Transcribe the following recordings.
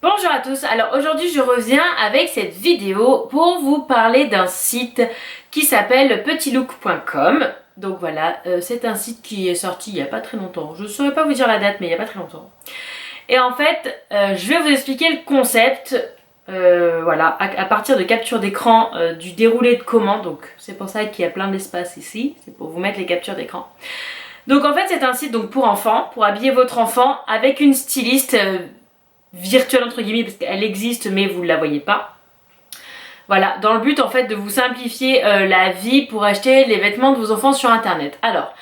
Bonjour à tous, alors aujourd'hui je reviens avec cette vidéo pour vous parler d'un site qui s'appelle petitlook.com. Donc voilà, c'est un site qui est sorti il n'y a pas très longtemps, je ne saurais pas vous dire la date mais il n'y a pas très longtemps. Et en fait, je vais vous expliquer le concept, voilà, à partir de capture d'écran du déroulé de commande. Donc c'est pour ça qu'il y a plein d'espace ici, c'est pour vous mettre les captures d'écran. Donc en fait c'est un site donc, pour enfants, pour habiller votre enfant avec une styliste virtuelle entre guillemets parce qu'elle existe mais vous ne la voyez pas. Voilà, dans le but en fait de vous simplifier la vie pour acheter les vêtements de vos enfants sur internet. Alors,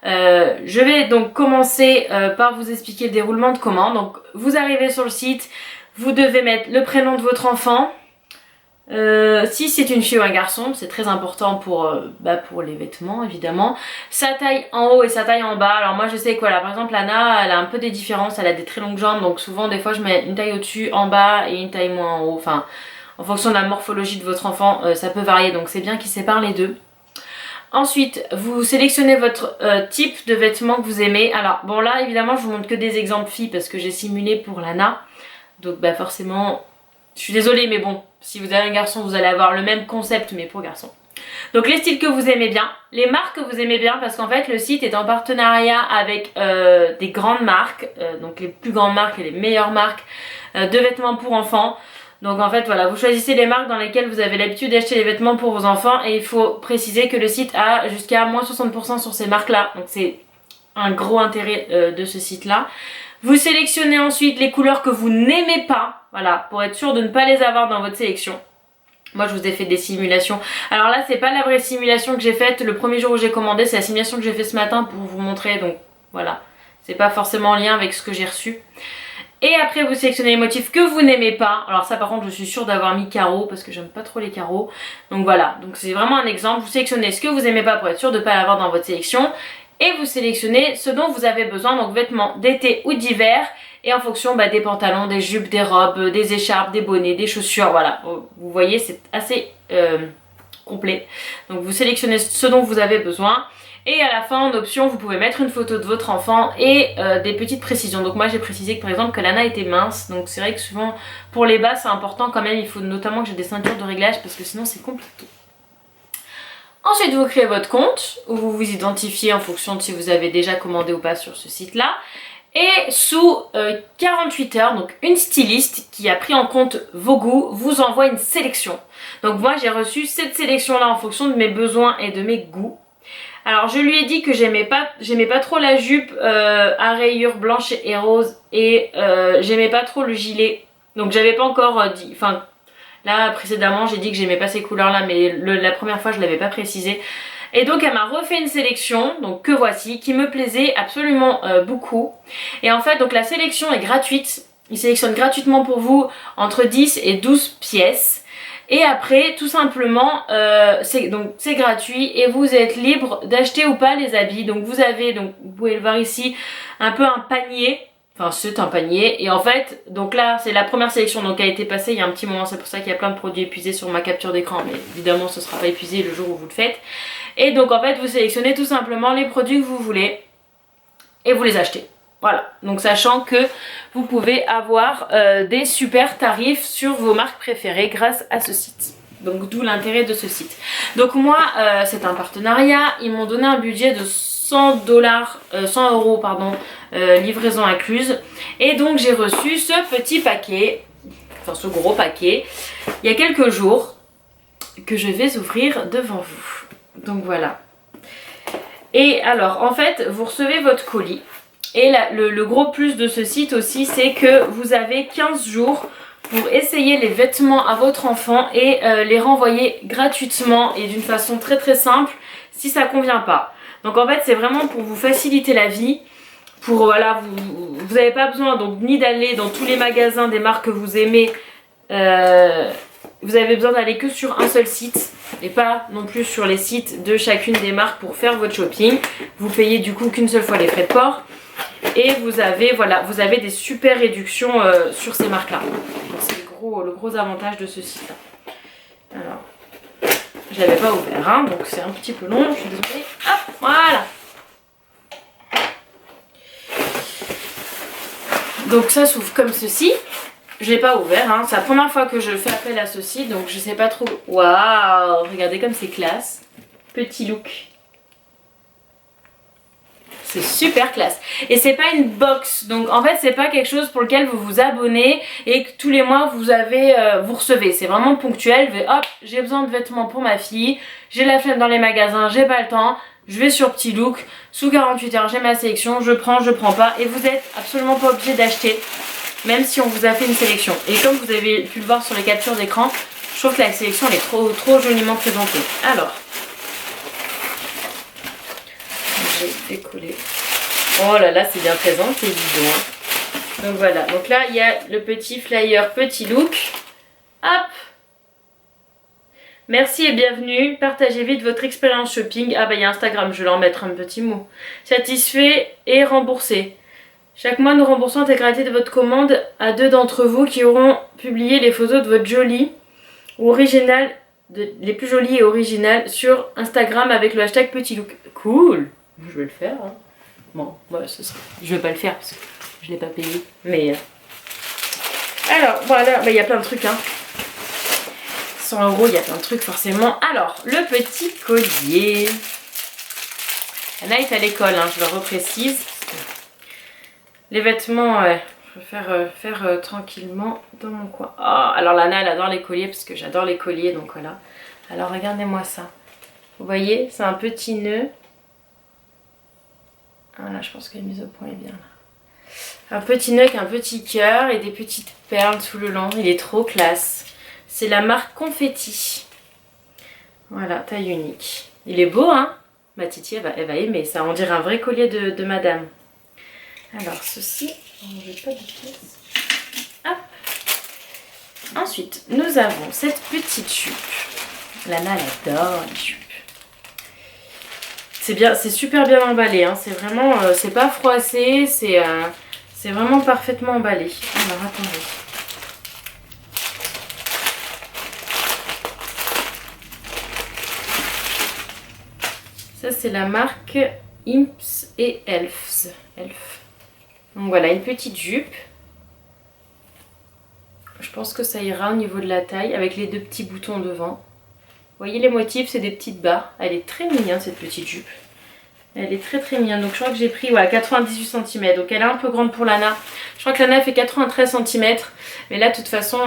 je vais donc commencer par vous expliquer le déroulement de commande. Donc vous arrivez sur le site, vous devez mettre le prénom de votre enfant. Si c'est une fille ou un garçon, c'est très important pour les vêtements évidemment. Sa taille en haut et sa taille en bas. Alors moi je sais quoi là, par exemple Anna elle a un peu des différences, elle a des très longues jambes, donc souvent des fois je mets une taille au dessus en bas et une taille moins en haut. Enfin en fonction de la morphologie de votre enfant ça peut varier, donc c'est bien qu'il sépare les deux. Ensuite vous sélectionnez votre type de vêtements que vous aimez. Alors bon là évidemment je vous montre que des exemples filles parce que j'ai simulé pour l'Anna, donc forcément je suis désolée mais bon, si vous avez un garçon vous allez avoir le même concept mais pour garçon. Donc les styles que vous aimez bien, les marques que vous aimez bien, parce qu'en fait le site est en partenariat avec des grandes marques, donc les plus grandes marques et les meilleures marques de vêtements pour enfants. Donc en fait voilà, vous choisissez les marques dans lesquelles vous avez l'habitude d'acheter les vêtements pour vos enfants et il faut préciser que le site a jusqu'à moins 60% sur ces marques là, donc c'est un gros intérêt de ce site là. Vous sélectionnez ensuite les couleurs que vous n'aimez pas, voilà, pour être sûr de ne pas les avoir dans votre sélection. Moi je vous ai fait des simulations. Alors là c'est pas la vraie simulation que j'ai faite le premier jour où j'ai commandé, c'est la simulation que j'ai fait ce matin pour vous montrer, donc voilà. C'est pas forcément en lien avec ce que j'ai reçu. Et après vous sélectionnez les motifs que vous n'aimez pas. Alors ça par contre je suis sûre d'avoir mis carreaux parce que j'aime pas trop les carreaux. Donc voilà, donc c'est vraiment un exemple. Vous sélectionnez ce que vous aimez pas pour être sûr de ne pas l'avoir dans votre sélection. Et vous sélectionnez ce dont vous avez besoin, donc vêtements d'été ou d'hiver. Et en fonction des pantalons, des jupes, des robes, des écharpes, des bonnets, des chaussures, voilà. Vous voyez c'est assez complet. Donc vous sélectionnez ce dont vous avez besoin. Et à la fin en option vous pouvez mettre une photo de votre enfant et des petites précisions. Donc moi j'ai précisé que par exemple que Lana était mince, donc c'est vrai que souvent pour les bas c'est important quand même, il faut notamment que j'ai des ceintures de réglage parce que sinon c'est compliqué. Ensuite vous créez votre compte où vous vous identifiez en fonction de si vous avez déjà commandé ou pas sur ce site là. Et sous 48 heures, donc une styliste qui a pris en compte vos goûts vous envoie une sélection. Donc moi j'ai reçu cette sélection là en fonction de mes besoins et de mes goûts. Alors je lui ai dit que j'aimais pas trop la jupe à rayures blanches et roses et j'aimais pas trop le gilet. Donc j'avais pas encore dit, enfin là précédemment j'ai dit que j'aimais pas ces couleurs là mais la première fois je l'avais pas précisé. Et donc elle m'a refait une sélection, donc que voici, qui me plaisait absolument beaucoup. Et en fait donc la sélection est gratuite, il sélectionne gratuitement pour vous entre 10 et 12 pièces. Et après tout simplement c'est gratuit et vous êtes libre d'acheter ou pas les habits. Donc vous avez, donc vous pouvez le voir ici, un peu un panier. Enfin c'est un panier et en fait donc là c'est la première sélection donc qui a été passée il y a un petit moment, c'est pour ça qu'il y a plein de produits épuisés sur ma capture d'écran mais évidemment ce ne sera pas épuisé le jour où vous le faites. Et donc en fait vous sélectionnez tout simplement les produits que vous voulez et vous les achetez. Voilà, donc sachant que vous pouvez avoir des super tarifs sur vos marques préférées grâce à ce site. Donc d'où l'intérêt de ce site. Donc moi c'est un partenariat, ils m'ont donné un budget de 100 euros pardon, livraison incluse. Et donc j'ai reçu ce petit paquet, enfin ce gros paquet, il y a quelques jours que je vais ouvrir devant vous. Donc voilà. Et alors en fait vous recevez votre colis. Et le gros plus de ce site aussi c'est que vous avez 15 jours pour essayer les vêtements à votre enfant et les renvoyer gratuitement et d'une façon très très simple si ça convient pas. Donc en fait c'est vraiment pour vous faciliter la vie, pour voilà, vous n'avez pas besoin donc ni d'aller dans tous les magasins des marques que vous aimez, vous avez besoin d'aller que sur un seul site et pas non plus sur les sites de chacune des marques pour faire votre shopping. Vous payez du coup qu'une seule fois les frais de port et vous avez voilà, vous avez des super réductions sur ces marques là. C'est le gros avantage de ce site là. Alors je l'avais pas ouvert hein, donc c'est un petit peu long, je suis désolée. Hop, voilà. Donc ça s'ouvre comme ceci. je l'ai pas ouvert, hein. C'est la première fois que je fais appel à ceci, donc je sais pas trop. Waouh, regardez comme c'est classe. Petit look. C'est super classe. Et c'est pas une box, donc en fait c'est pas quelque chose pour lequel vous vous abonnez et que tous les mois vous recevez. C'est vraiment ponctuel. Hop, j'ai besoin de vêtements pour ma fille, j'ai la flemme dans les magasins, j'ai pas le temps, je vais sur Petit Look, sous 48 heures j'ai ma sélection, je prends pas, et vous êtes absolument pas obligé d'acheter, même si on vous a fait une sélection. Et comme vous avez pu le voir sur les captures d'écran, je trouve que la sélection elle est trop joliment présentée. Alors, je vais décoller. Oh là là, c'est bien présent, c'est bidon. Hein. Donc voilà, donc là il y a le petit flyer Petit Look. Hop! Merci et bienvenue, partagez vite votre expérience shopping. Ah bah il y a Instagram, je vais leur mettre un petit mot. Satisfait et remboursé. Chaque mois nous remboursons l'intégralité de votre commande à 2 d'entre vous qui auront publié les photos de votre jolie ou original, les plus jolies et originales sur Instagram avec le hashtag Petit Look. Cool! Je vais le faire. Hein. Bon, ouais, je vais pas le faire parce que je l'ai pas payé. Mais alors voilà, bah, il y a plein de trucs. Hein. 100 €, il y a plein de trucs forcément. Alors, le petit collier. Anna est à l'école, hein, je le reprécise. Les vêtements, je vais faire tranquillement dans mon coin. Oh, alors Lana, elle adore les colliers parce que j'adore les colliers, donc voilà. Alors regardez-moi ça. Vous voyez, c'est un petit nœud. Voilà, je pense que la mise au point est bien là. Un petit nœud avec un petit cœur et des petites perles tout le long. Il est trop classe. C'est la marque Confetti. Voilà, taille unique. Il est beau, hein? Ma Titi, elle va aimer ça. On dirait un vrai collier de madame. Alors, ceci, on ne met pas de pièces. Hop. Ensuite, nous avons cette petite jupe. Lana, elle adore les jupes. C'est bien, c'est super bien emballé. Hein. C'est vraiment, c'est pas froissé. C'est vraiment parfaitement emballé. Alors, attendez. Ça, c'est la marque Imps et Elfs. Donc voilà, une petite jupe. Je pense que ça ira au niveau de la taille avec les 2 petits boutons devant. Vous voyez les motifs, c'est des petites barres. Elle est très mignonne cette petite jupe. Elle est très mignonne. Donc je crois que j'ai pris voilà, 98 cm. Donc elle est un peu grande pour Lana. Je crois que Lana fait 93 cm. Mais là de toute façon,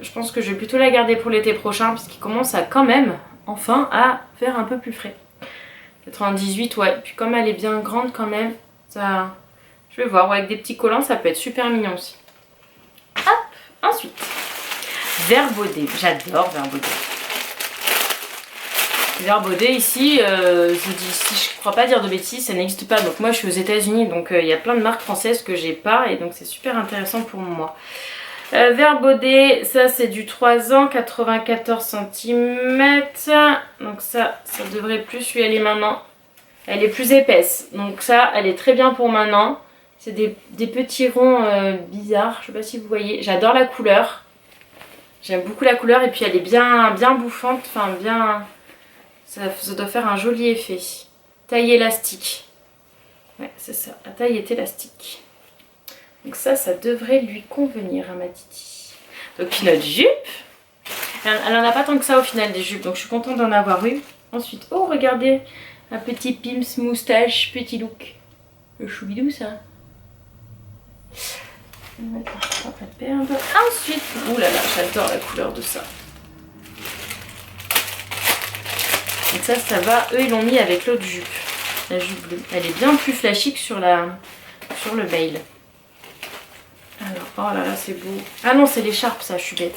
je pense que je vais plutôt la garder pour l'été prochain. Parce qu'il commence à quand même, enfin, à faire un peu plus frais. 98, ouais. Puis comme elle est bien grande quand même, ça... Je vais voir, ouais, avec des petits collants, ça peut être super mignon aussi. Hop, ensuite, Verbaudet. J'adore Verbaudet. Verbaudet ici, si je crois pas dire de bêtises, ça n'existe pas. Donc moi je suis aux États-Unis, donc il y a plein de marques françaises que j'ai pas et donc c'est super intéressant pour moi. Verbaudet, ça c'est du 3 ans, 94 cm. Donc ça devrait plus lui aller maintenant. Elle est plus épaisse, donc ça elle est très bien pour maintenant. C'est des petits ronds bizarres, je sais pas si vous voyez. J'adore la couleur. J'aime beaucoup la couleur et puis elle est bien bouffante, enfin bien... Ça doit faire un joli effet. Taille élastique. Ouais, c'est ça, la taille est élastique. Donc ça devrait lui convenir à ma Titi. Donc puis notre jupe. Elle en a pas tant que ça au final des jupes, donc je suis contente d'en avoir eu. Ensuite, oh regardez, un petit Pimps moustache, Petit Look. Le choubidou ça. On va pas perdre. Ensuite, oulala, j'adore la couleur de ça. Donc ça va. Eux, ils l'ont mis avec l'autre jupe. La jupe bleue. Elle est bien plus flashy que sur le mail. Alors, oh là là, c'est beau. Ah non, c'est l'écharpe, ça, je suis bête.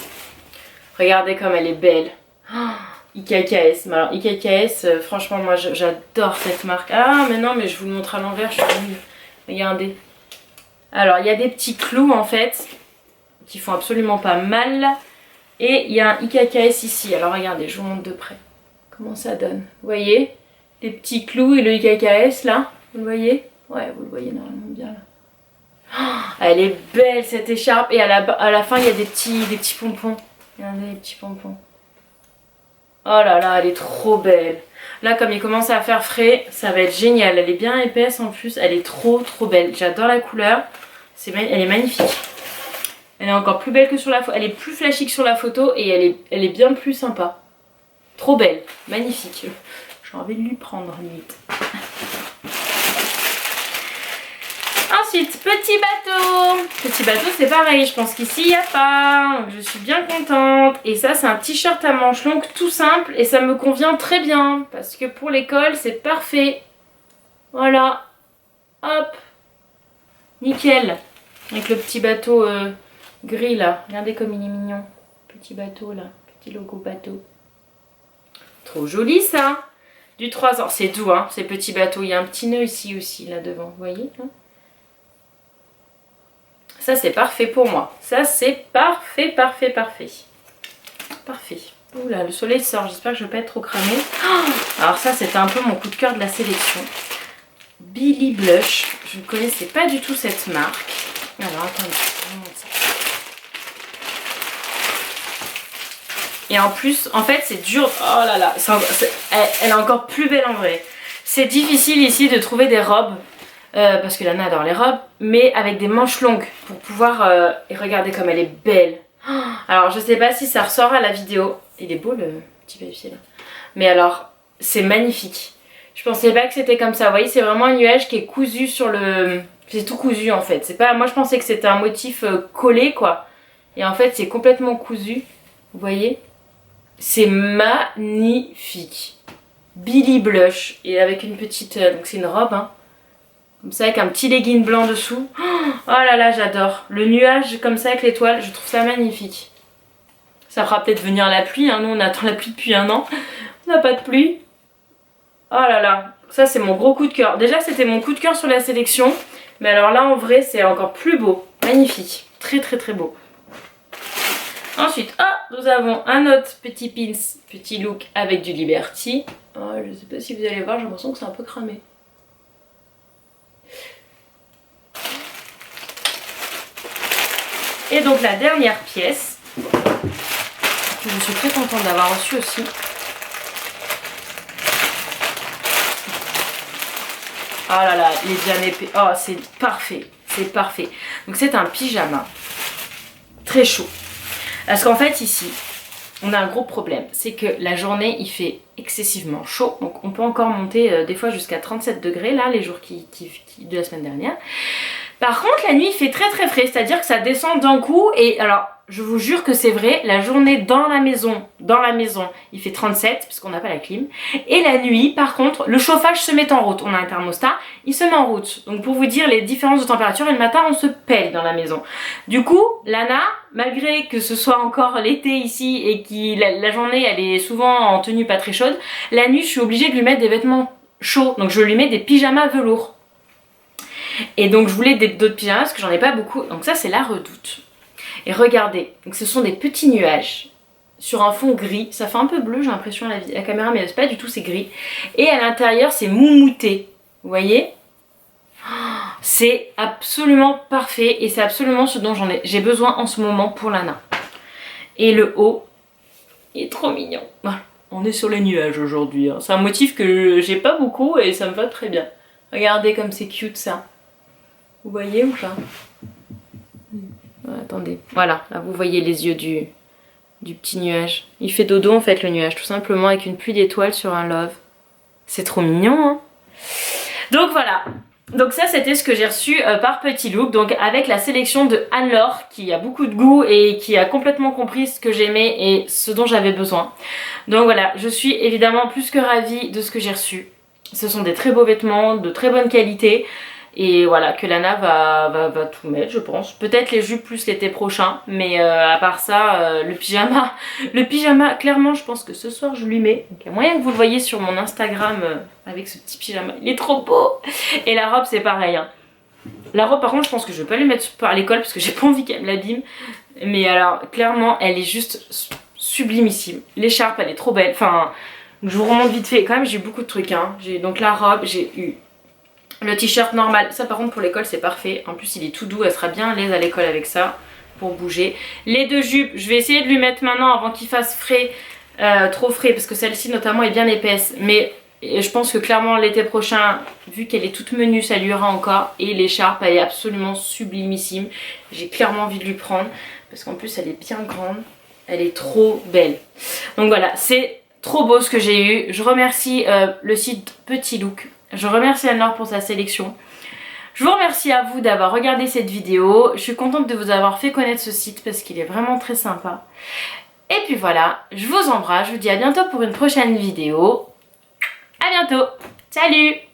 Regardez comme elle est belle. Oh, IKKS. Alors, IKKS, franchement, moi, j'adore cette marque. Ah, mais non, mais je vous le montre à l'envers, je suis nulle. Regardez. Alors, il y a des petits clous, en fait, qui font absolument pas mal. Et il y a un IKKS ici. Alors, regardez, je vous montre de près. Comment ça donne? Vous voyez? Les petits clous et le IKKS, là. Vous le voyez? Ouais, vous le voyez normalement bien, là. Oh, elle est belle, cette écharpe. Et à la fin, il y a des petits pompons. Regardez les petits pompons. Oh là là, elle est trop belle. Là, comme il commence à faire frais, ça va être génial. Elle est bien épaisse en plus. Elle est trop belle. J'adore la couleur. Elle est magnifique. Elle est encore plus belle que sur la photo. Elle est plus flashy que sur la photo et elle est bien plus sympa. Trop belle, magnifique. J'ai envie de lui prendre limite. Ensuite, petit bateau. Petit bateau, c'est pareil. Je pense qu'ici, il n'y a pas. Donc, je suis bien contente. Et ça, c'est un t-shirt à manches longues tout simple. Et ça me convient très bien. Parce que pour l'école, c'est parfait. Voilà. Hop. Nickel. Avec le petit bateau gris là. Regardez comme il est mignon. Petit bateau là. Petit logo bateau. Trop joli ça. Du 3 ans. C'est doux hein, ces petits bateaux. Il y a un petit nœud ici aussi là devant. Vous voyez hein. Ça c'est parfait pour moi. Ça c'est parfait, parfait, parfait. Parfait. Oula, le soleil sort. J'espère que je ne vais pas être trop cramée. Oh, alors ça c'était un peu mon coup de cœur de la sélection. Billy Blush. Je ne connaissais pas du tout cette marque. Alors attendez. Et en plus, en fait c'est dur. Oh là là. Elle est encore plus belle en vrai. C'est difficile ici de trouver des robes. Parce que Lana adore les robes, mais avec des manches longues pour pouvoir... et regardez comme elle est belle. Oh, alors je sais pas si ça ressort à la vidéo. Il est beau le petit papier là. Mais alors, c'est magnifique. Je pensais pas que c'était comme ça. Vous voyez, c'est vraiment un nuage qui est cousu sur le... C'est tout cousu en fait. C'est pas... Moi je pensais que c'était un motif collé quoi. Et en fait c'est complètement cousu. Vous voyez? C'est magnifique. Billy Blush. Et avec une petite... donc c'est une robe hein. Comme ça avec un petit legging blanc dessous. Oh là là j'adore. Le nuage comme ça avec l'étoile, je trouve ça magnifique. Ça fera peut-être venir la pluie. Hein. Nous on attend la pluie depuis un an. On n'a pas de pluie. Oh là là. Ça c'est mon gros coup de cœur. Déjà c'était mon coup de cœur sur la sélection. Mais alors là en vrai c'est encore plus beau. Magnifique. Très très très beau. Ensuite nous avons un autre petit pins. Petit look avec du Liberty. Oh, je sais pas si vous allez voir, j'ai l'impression que c'est un peu cramé. Et donc la dernière pièce, que je suis très contente d'avoir reçue aussi. Oh là là, il est bien épais. Oh, c'est parfait, c'est parfait. Donc c'est un pyjama très chaud. Parce qu'en fait ici, on a un gros problème. C'est que la journée, il fait excessivement chaud. Donc on peut encore monter des fois jusqu'à 37 degrés là, les jours de la semaine dernière. Par contre, la nuit, il fait très très frais, c'est-à-dire que ça descend d'un coup. Et alors, je vous jure que c'est vrai, la journée dans la maison, il fait 37, parce qu'on n'a pas la clim. Et la nuit, par contre, le chauffage se met en route. On a un thermostat, il se met en route. Donc pour vous dire les différences de température, et le matin, on se pèle dans la maison. Du coup, Lana, malgré que ce soit encore l'été ici, et que la journée, elle est souvent en tenue pas très chaude, la nuit, je suis obligée de lui mettre des vêtements chauds. Donc je lui mets des pyjamas velours. Et donc je voulais d'autres pyjamas parce que j'en ai pas beaucoup. Donc ça c'est la Redoute. Et regardez, donc ce sont des petits nuages sur un fond gris. Ça fait un peu bleu j'ai l'impression à la caméra, mais c'est pas du tout, c'est gris. Et à l'intérieur c'est moumouté. Vous voyez? C'est absolument parfait et c'est absolument ce dont j'ai besoin en ce moment pour Lana. Et le haut est trop mignon. Voilà, on est sur les nuages aujourd'hui. Hein. C'est un motif que j'ai pas beaucoup et ça me va très bien. Regardez comme c'est cute ça. Vous voyez ou pas? Attendez, voilà, là vous voyez les yeux du petit nuage. Il fait dodo en fait le nuage, tout simplement avec une pluie d'étoiles sur un love. C'est trop mignon hein. Donc voilà, donc ça c'était ce que j'ai reçu par Petit Look. Donc avec la sélection de Anne-Laure qui a beaucoup de goût et qui a complètement compris ce que j'aimais et ce dont j'avais besoin. Donc voilà, je suis évidemment plus que ravie de ce que j'ai reçu. Ce sont des très beaux vêtements, de très bonne qualité. Et voilà, que Lana va tout mettre, je pense. Peut-être les jupes plus l'été prochain. Mais à part ça, le pyjama, clairement, je pense que ce soir, je lui mets. Donc il y a moyen que vous le voyez sur mon Instagram avec ce petit pyjama. Il est trop beau. Et la robe, c'est pareil. Hein. La robe, par contre, je pense que je vais pas lui mettre à l'école parce que j'ai pas envie qu'elle me l'abîme. Mais alors, clairement, elle est juste sublimissime. L'écharpe, elle est trop belle. Enfin, je vous remonte vite fait. Quand même, j'ai eu beaucoup de trucs. Hein. J'ai donc la robe, j'ai eu... le t-shirt normal, ça par contre pour l'école c'est parfait. En plus il est tout doux, elle sera bien à l'aise à l'école avec ça pour bouger. Les deux jupes, je vais essayer de lui mettre maintenant avant qu'il fasse frais, trop frais parce que celle-ci notamment est bien épaisse. Mais Et je pense que clairement l'été prochain, vu qu'elle est toute menue, ça lui ira encore. Et l'écharpe, elle est absolument sublimissime. J'ai clairement envie de lui prendre parce qu'en plus elle est bien grande. Elle est trop belle. Donc voilà, c'est trop beau ce que j'ai eu. Je remercie le site Petit Look. Je remercie Anne-Laure pour sa sélection. Je vous remercie à vous d'avoir regardé cette vidéo. Je suis contente de vous avoir fait connaître ce site parce qu'il est vraiment très sympa. Et puis voilà, je vous embrasse. Je vous dis à bientôt pour une prochaine vidéo. À bientôt. Salut!